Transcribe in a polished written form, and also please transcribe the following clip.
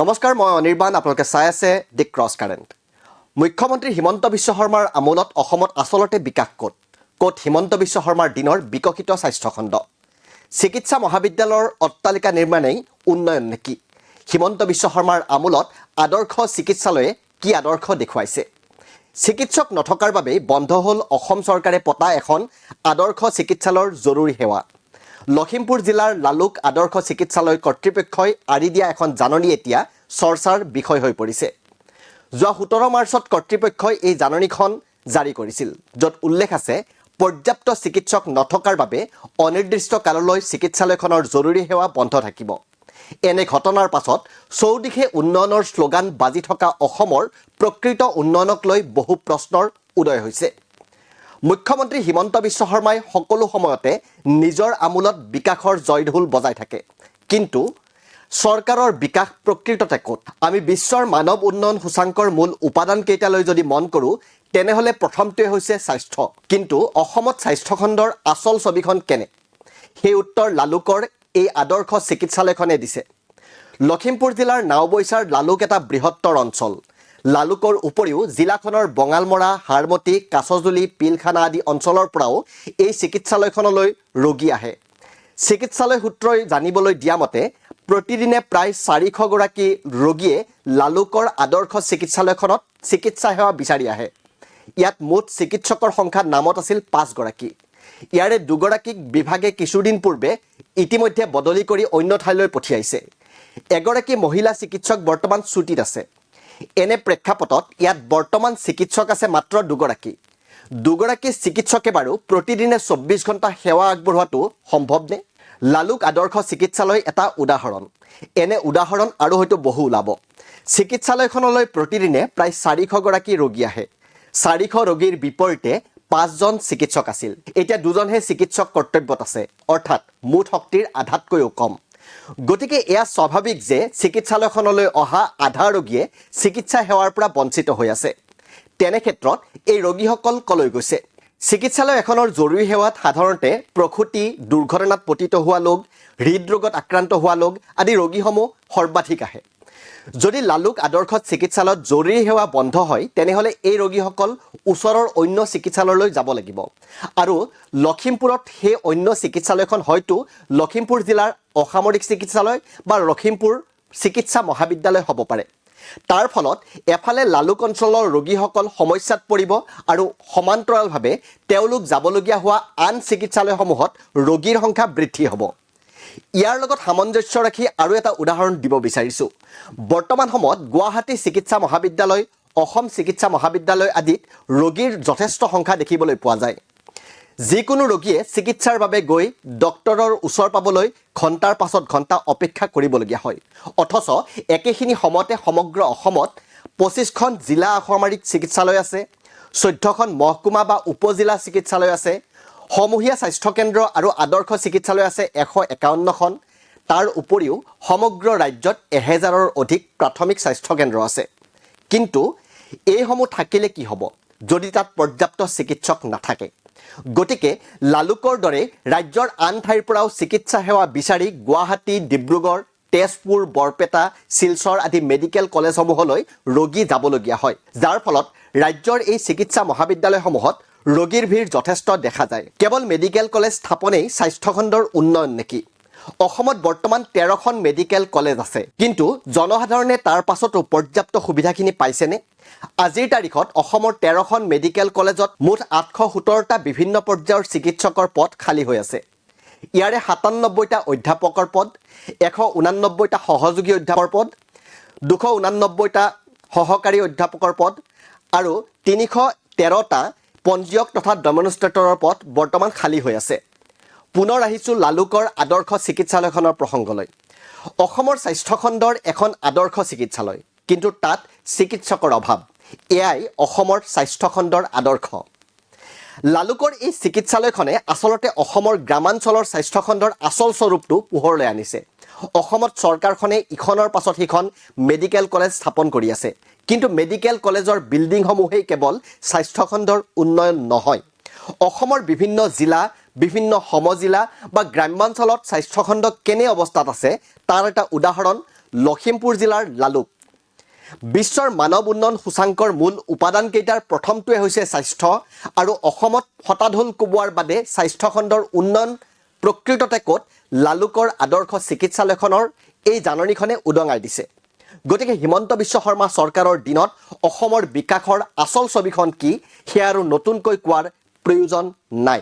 নমস্কাৰ, মই অনিৰ্বাণ। আপোনালোকে চাই আছে দি ক্ৰছ কাৰেণ্ট। মুখ্যমন্ত্ৰী হিমন্ত বিশ্ব শৰ্মাৰ আমোলত অসমত আচলতে বিকাশ ক'ত হিমন্ত বিশ্ব শৰ্মাৰ দিনৰ বিকশিত স্বাস্থ্যখণ্ড, চিকিৎসা মহাবিদ্যালয়ৰ অট্টালিকা নিৰ্মাণেই উন্নয়ন নেকি? হিমন্ত বিশ্ব শৰ্মাৰ আমোলত আদৰ্শ চিকিৎসালয়ে কি আদৰ্শ দেখুৱাইছে? চিকিৎসক নথকাৰ বাবেই বন্ধ হ'ল অসম চৰকাৰে পতা এখন আদৰ্শ চিকিৎসালয়ৰ জৰুৰী সেৱা। লখিমপুৰ জিলাৰ লালুক আদৰ্শ চিকিৎসালয় কৰ্তৃপক্ষই আঁৰি দিয়া এখন জাননী এতিয়া চৰ্চাৰ বিষয় হৈ পৰিছে। যোৱা 17 মাৰ্চত কৰ্তৃপক্ষই এই জাননীখন জাৰি কৰিছিল, য'ত উল্লেখ আছে পৰ্যাপ্ত চিকিৎসক নথকাৰ বাবে অনিৰ্দিষ্ট কাললৈ চিকিৎসালয়খনৰ জৰুৰী সেৱা বন্ধ থাকিব। এনে ঘটনাৰ পাছত চৌদিশে উন্নয়নৰ শ্লোগান বাজি থকা অসমৰ প্ৰকৃত উন্নয়নক লৈ বহু প্ৰশ্নৰ উদয় হৈছে। মুখ্যমন্ত্ৰী হিমন্ত বিশ্ব শৰ্মাই সকলো সময়তে নিজৰ আমোলত বিকাশৰ জয়ঢোল বজাই থাকে, কিন্তু চৰকাৰৰ বিকাশ প্ৰকৃততে ক'ত? আমি বিশ্বৰ মানৱ উন্নয়ন সূচাংকৰ মূল উপাদানকেইটালৈ যদি মন কৰোঁ, তেনেহ'লে প্ৰথমটোৱে হৈছে স্বাস্থ্য। কিন্তু অসমত স্বাস্থ্যখণ্ডৰ আচল ছবিখন কেনে? সেই উত্তৰ লালুকৰ এই আদৰ্শ চিকিৎসালয়খনে দিছে। লখিমপুৰ জিলাৰ নাওবৈচাৰ লালুক এটা বৃহত্তৰ অঞ্চল। লালুকৰ উপৰিও জিলাখনৰ বঙালমৰা, হাৰমতি, কাছজুলি, পিলখানা আদি অঞ্চলৰ পৰাও এই চিকিৎসালয়খনলৈ ৰোগী আহে। চিকিৎসালয় সূত্ৰই জানিবলৈ দিয়া মতে প্ৰতিদিনে প্ৰায় 400 গৰাকী ৰোগীয়ে লালুকৰ আদৰ্শ চিকিৎসালয়খনত চিকিৎসা সেৱা বিচাৰি আহে। ইয়াত মুঠ চিকিৎসকৰ সংখ্যা নামত আছিল 5 গৰাকী। ইয়াৰে 2 গৰাকীক বিভাগে কিছুদিন পূৰ্বে ইতিমধ্যে বদলি কৰি অন্য ঠাইলৈ পঠিয়াইছে। এগৰাকী মহিলা চিকিৎসক বৰ্তমান ছুটীত আছে। এনে প্ৰেক্ষাপটত ইয়াত বৰ্তমান চিকিৎসক আছে মাত্ৰ 2 গৰাকী। 2 গৰাকী চিকিৎসকে বাৰু প্ৰতিদিনে 24 ঘণ্টা সেৱা আগবঢ়োৱাটো সম্ভৱনে? লালুক আদৰ্শ চিকিৎসালয় এটা উদাহৰণ। এনে উদাহৰণ আৰু হয়তো বহু ওলাব। চিকিৎসালয়খনলৈ প্ৰতিদিনে প্ৰায় 400 গৰাকী ৰোগী আহে। 400 ৰোগীৰ বিপৰীতে 5জন চিকিৎসক আছিল। এতিয়া 2জনহে চিকিৎসক কৰ্তব্যত আছে, অৰ্থাৎ মুঠ শক্তিৰ আধাতকৈও কম। গতিকে এয়া স্বাভাৱিক যে চিকিৎসালয়খনলৈ অহা আধা ৰোগীয়ে চিকিৎসা সেৱাৰ পৰা বঞ্চিত হৈ আছে। তেনে ক্ষেত্ৰত এই ৰোগীসকল কলৈ গৈছে? চিকিৎসালয় এখনৰ জৰুৰী সেৱাত সাধাৰণতে প্ৰসূতি, দুৰ্ঘটনাত পতিত হোৱা লোক, হৃদৰোগত আক্ৰান্ত হোৱা লোক আদি ৰোগীসমূহ সৰ্বাধিক আহে। যদি লালুক আদৰ্শ চিকিৎসালয়ত জৰুৰী সেৱা বন্ধ হয়, তেনেহ'লে এই ৰোগীসকল ওচৰৰ অন্য চিকিৎসালয়লৈ যাব লাগিব। আৰু লখিমপুৰত সেই অন্য চিকিৎসালয়খন হয়তো লখিমপুৰ জিলাৰ অসামৰিক চিকিৎসালয় বা লখিমপুৰ চিকিৎসা মহাবিদ্যালয় হ'ব পাৰে। তাৰ ফলত এফালে লালুক অঞ্চলৰ ৰোগীসকল সমস্যাত পৰিব আৰু সমান্তৰালভাৱে তেওঁলোক যাবলগীয়া হোৱা আন চিকিৎসালয়সমূহত ৰোগীৰ সংখ্যা বৃদ্ধি হ'ব। ইয়াৰ লগত সামঞ্জস্য ৰাখি আৰু এটা উদাহৰণ দিব বিচাৰিছোঁ। বৰ্তমান সময়ত গুৱাহাটী চিকিৎসা মহাবিদ্যালয়, অসম চিকিৎসা মহাবিদ্যালয় আদিত ৰোগীৰ যথেষ্ট সংখ্যা দেখিবলৈ পোৱা যায়। যিকোনো ৰোগীয়ে চিকিৎসাৰ বাবে গৈ ডক্তৰৰ ওচৰ পাবলৈ ঘণ্টাৰ পাছত ঘণ্টা অপেক্ষা কৰিবলগীয়া হয়। অথচ একেখিনি সময়তে সমগ্ৰ অসমত 25খন জিলা অসামৰিক চিকিৎসালয় আছে, 14খন মহকুমা বা উপজিলা চিকিৎসালয় আছে, সমূহীয়া স্বাস্থ্যকেন্দ্ৰ আৰু আদৰ্শ চিকিৎসালয় আছে 151খন। তাৰ উপৰিও সমগ্ৰ ৰাজ্যত 1000ৰ অধিক প্ৰাথমিক স্বাস্থ্যকেন্দ্ৰ আছে। কিন্তু এইসমূহ থাকিলে কি হ'ব যদি তাত পৰ্যাপ্ত চিকিৎসক নাথাকে? গতিকে লালুকৰ দৰে ৰাজ্যৰ আন ঠাইৰ পৰাও চিকিৎসা সেৱা বিচাৰি গুৱাহাটী, ডিব্ৰুগড়, তেজপুৰ, বৰপেটা, শিলচৰ আদি মেডিকেল কলেজসমূহলৈ ৰোগী যাবলগীয়া হয়, যাৰ ফলত ৰাজ্যৰ এই চিকিৎসা মহাবিদ্যালয়সমূহত ৰোগীৰ ভিৰ যথেষ্ট দেখা যায়। কেৱল মেডিকেল কলেজ স্থাপনেই স্বাস্থ্যখণ্ডৰ উন্নয়ন নেকি? অসমত বৰ্তমান 13খন মেডিকেল কলেজ আছে, কিন্তু জনসাধাৰণে তাৰ পাছতো পৰ্যাপ্ত সুবিধাখিনি পাইছেনে? আজিৰ তাৰিখত অসমৰ 13খন মেডিকেল কলেজত মুঠ 817টা বিভিন্ন পৰ্যায়ৰ চিকিৎসকৰ পদ খালী হৈ আছে। ইয়াৰে 97টা অধ্যাপকৰ পদ, 189টা সহযোগী অধ্যাপকৰ পদ, 289টা সহকাৰী অধ্যাপকৰ পদ আৰু 313টা পঞ্জীয়ক তথা ডেমনষ্ট্ৰেটৰৰ পদ বৰ্তমান খালী হৈ আছে। পুনৰ আহিছোঁ লালুকৰ আদৰ্শ চিকিৎসালয়খনৰ প্ৰসংগলৈ। অসমৰ স্বাস্থ্যখণ্ডৰ এখন আদৰ্শ চিকিৎসালয়, কিন্তু তাত চিকিৎসকৰ অভাৱ। এয়াই অসমৰ স্বাস্থ্যখণ্ডৰ আদৰ্শ। লালুকৰ এই চিকিৎসালয়খনে আচলতে অসমৰ গ্ৰামাঞ্চলৰ স্বাস্থ্যখণ্ডৰ আচল স্বৰূপটো পোহৰলৈ আনিছে। অসমত চৰকাৰখনে ইখনৰ পাছত সিখন মেডিকেল কলেজ স্থাপন কৰি আছে, কিন্তু মেডিকেল কলেজৰ বিল্ডিংসমূহেই কেৱল স্বাস্থ্যখণ্ডৰ উন্নয়ন নহয়। অসমৰ বিভিন্ন জিলা, বিভিন্ন সমজিলা বা গ্ৰাম্যাঞ্চলত স্বাস্থ্যখণ্ড কেনে অৱস্থাত আছে তাৰ এটা উদাহৰণ লখিমপুৰ জিলাৰ লালুক। বিশ্বৰ মানৱ উন্নয়ন সূচাংকৰ মূল উপাদানকেইটাৰ প্ৰথমটোৱে হৈছে স্বাস্থ্য, আৰু অসমত হতাঢোল কোবোৱাৰ বাদে স্বাস্থ্য খণ্ডৰ উন্নয়ন প্ৰকৃততে ক'ত, লালুকৰ আদৰ্শ চিকিৎসালয়খনৰ এই জাননীখনে উদঙাই দিছে। গতিকে হিমন্ত বিশ্ব শৰ্মা চৰকাৰৰ দিনত অসমৰ বিকাশৰ আচল ছবিখন কি, সেয়া আৰু নতুনকৈ কোৱাৰ প্ৰয়োজন নাই।